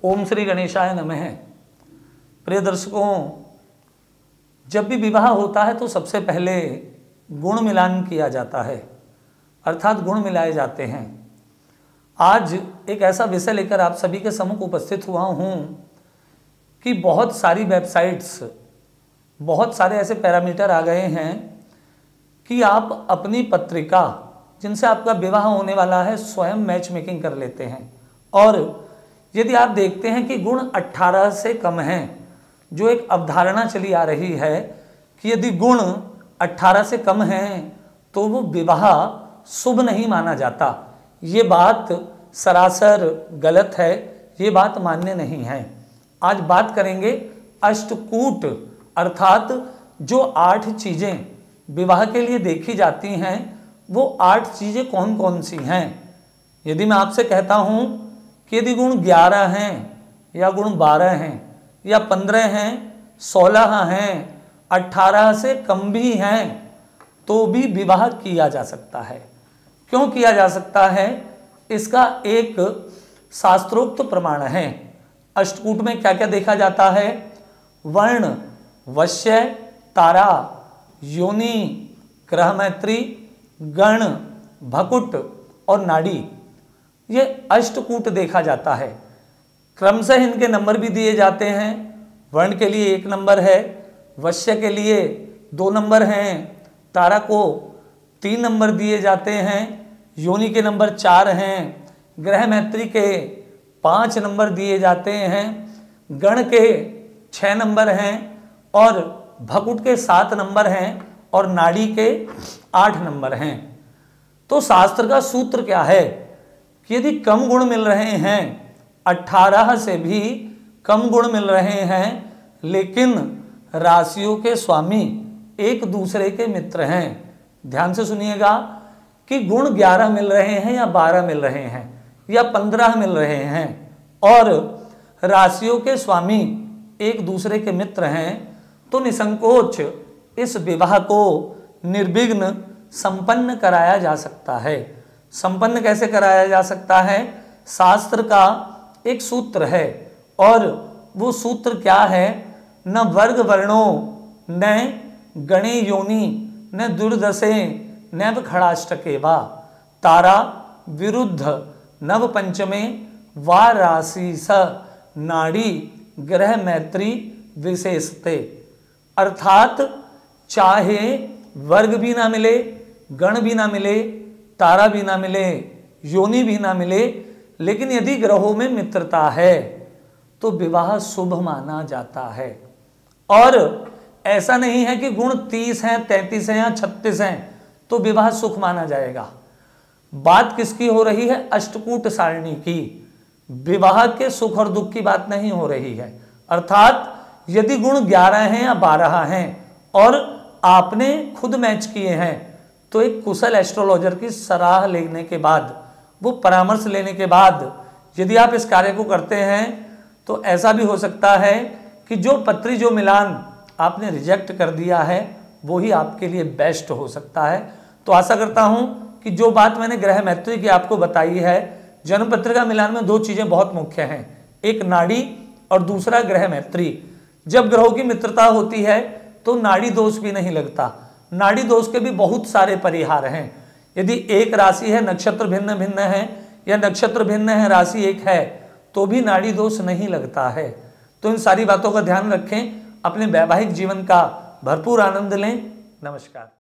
ओम श्री गणेशाय नमः। प्रिय दर्शकों, जब भी विवाह होता है तो सबसे पहले गुण मिलान किया जाता है, अर्थात गुण मिलाए जाते हैं। आज एक ऐसा विषय लेकर आप सभी के सम्मुख उपस्थित हुआ हूँ कि बहुत सारी वेबसाइट्स, बहुत सारे ऐसे पैरामीटर आ गए हैं कि आप अपनी पत्रिका जिनसे आपका विवाह होने वाला है स्वयं मैच मेकिंग कर लेते हैं। और यदि आप देखते हैं कि गुण 18 से कम हैं, जो एक अवधारणा चली आ रही है कि यदि गुण 18 से कम हैं तो वो विवाह शुभ नहीं माना जाता, ये बात सरासर गलत है, ये बात मान्य नहीं है। आज बात करेंगे अष्टकूट, अर्थात जो 8 चीज़ें विवाह के लिए देखी जाती हैं वो 8 चीज़ें कौन कौन सी हैं। यदि मैं आपसे कहता हूँ कि यदि गुण 11 हैं या गुण 12 हैं या 15 हैं, 16 हैं, 18 से कम भी हैं तो भी विवाह किया जा सकता है। क्यों किया जा सकता है? इसका एक शास्त्रोक्त प्रमाण है। अष्टकूट में क्या क्या देखा जाता है? वर्ण, वश्य, तारा, योनि, ग्रहमैत्री, गण, भकुट और नाड़ी, ये अष्टकूट देखा जाता है। क्रमशः इनके नंबर भी दिए जाते हैं। वर्ण के लिए 1 नंबर है, वश्य के लिए 2 नंबर हैं, तारा को 3 नंबर दिए जाते हैं, योनि के नंबर 4 हैं, ग्रहमैत्री के 5 नंबर दिए जाते हैं, गण के 6 नंबर हैं और भकुट के 7 नंबर हैं और नाड़ी के 8 नंबर हैं। तो शास्त्र का सूत्र क्या है कि यदि कम गुण मिल रहे हैं, 18 से भी कम गुण मिल रहे हैं, लेकिन राशियों के स्वामी एक दूसरे के मित्र हैं। ध्यान से सुनिएगा कि गुण 11 मिल रहे हैं या 12 मिल रहे हैं या 15 मिल रहे हैं और राशियों के स्वामी एक दूसरे के मित्र हैं, तो निसंकोच इस विवाह को निर्विघ्न संपन्न कराया जा सकता है। संपन्न कैसे कराया जा सकता है? शास्त्र का एक सूत्र है और वो सूत्र क्या है? न वर्ग वर्णो न गणे योनि न दुर्दशे नव खड़ाष्टके वा तारा विरुद्ध नव पंचमे वा राशि स नाड़ी ग्रह मैत्री विशेषते। अर्थात चाहे वर्ग भी ना मिले, गण भी ना मिले, तारा भी ना मिले, योनि भी ना मिले, लेकिन यदि ग्रहों में मित्रता है तो विवाह शुभ माना जाता है। और ऐसा नहीं है कि गुण 30 हैं, 33 हैं या 36 हैं तो विवाह सुख माना जाएगा। बात किसकी हो रही है? अष्टकूट सारणी की। विवाह के सुख और दुख की बात नहीं हो रही है। अर्थात यदि गुण 11 हैं या 12 हैं और आपने खुद मैच किए हैं तो एक कुशल एस्ट्रोलॉजर की सलाह लेने के बाद, वो परामर्श लेने के बाद यदि आप इस कार्य को करते हैं तो ऐसा भी हो सकता है कि जो पत्री, जो मिलान आपने रिजेक्ट कर दिया है वो ही आपके लिए बेस्ट हो सकता है। तो आशा करता हूं कि जो बात मैंने ग्रह मैत्री की आपको बताई है, जन्म पत्रिका मिलान में 2 चीजें बहुत मुख्य हैं, एक नाड़ी और दूसरा ग्रह मैत्री। जब ग्रहों की मित्रता होती है तो नाड़ी दोष भी नहीं लगता। नाड़ी दोष के भी बहुत सारे परिहार हैं। यदि एक राशि है, नक्षत्र भिन्न भिन्न है या नक्षत्र भिन्न है, राशि एक है, तो भी नाड़ी दोष नहीं लगता है। तो इन सारी बातों का ध्यान रखें, अपने वैवाहिक जीवन का भरपूर आनंद लें। नमस्कार।